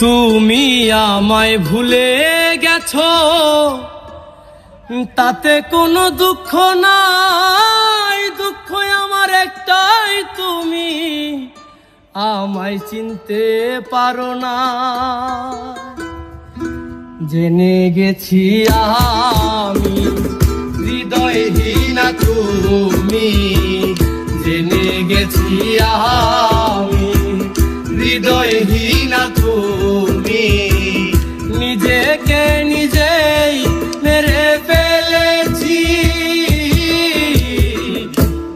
তুমি আমায় ভুলে গেছো, তাতে কোনো দুঃখ নাই। দুঃখ আমার একটাই, তুমি আমায় চিনতে পারো না। জেনে গেছি আমি হৃদয়হীনা তুমি, জেনে গেছি আমি হৃদয়হীনা তুমি। নিজেকে নিজেই মেরে ফেলেছি,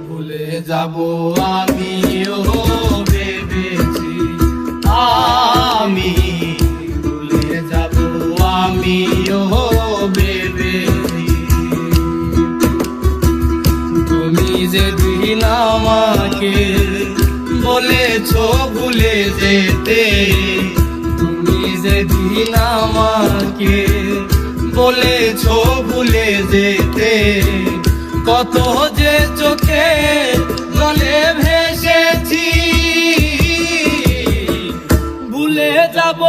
ভুলে যাব আমিও ভেবেছি। আমি ভুলে যাব আমিও ভেবেছি। তুমি যেদিন আমাকে বলেছো ভুলে যেতে, তুমি যেদিন আমাকে বলেছো ভুলে যেতে, কত যে চোখে জলে ভেসেছি। ভুলে যাব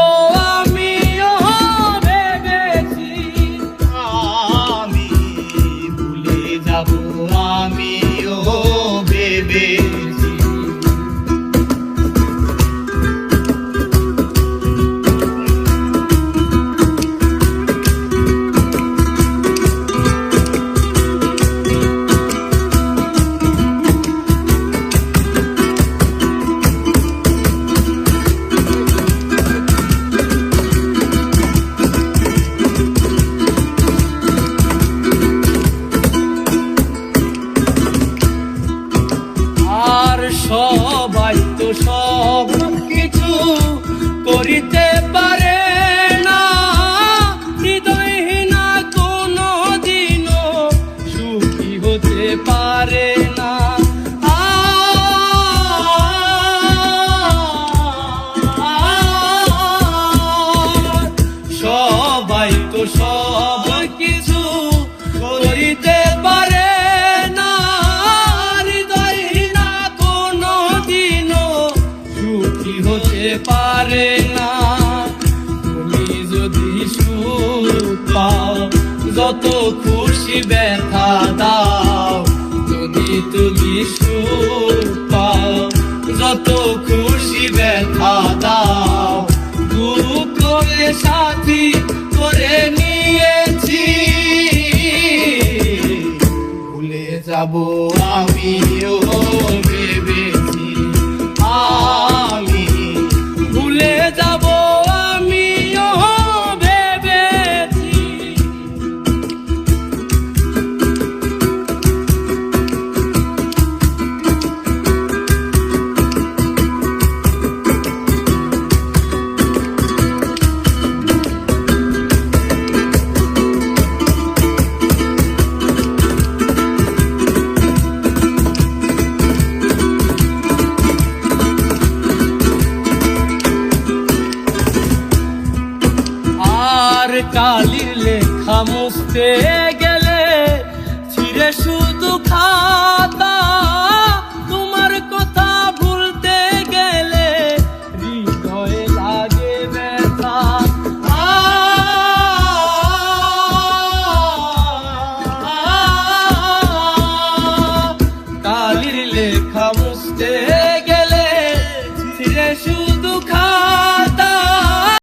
আমিও ভেবেছি, আমি ভুলে যাব আমিও ভেবেছি। সবাই তো সব কিছু করিতে পারে না, হৃদয়হীনা কোনো দিনও সুখী হতে পারে না। সবাই তো সব কিছু করিতে পারে না, হতে পারে না। তুমি যদি সুখ পাও, যত খুশি ব্যথা দাও। যদি তুমি সুখ পাও, যত খুশি ব্যথা দাও। দুঃখকে সাথী করে নিয়েছি, ভুলে যাব আমিও ভেবেছি। আমি ভুলে যাব আমিও ভেবেছি। কালির লেখা মুছতে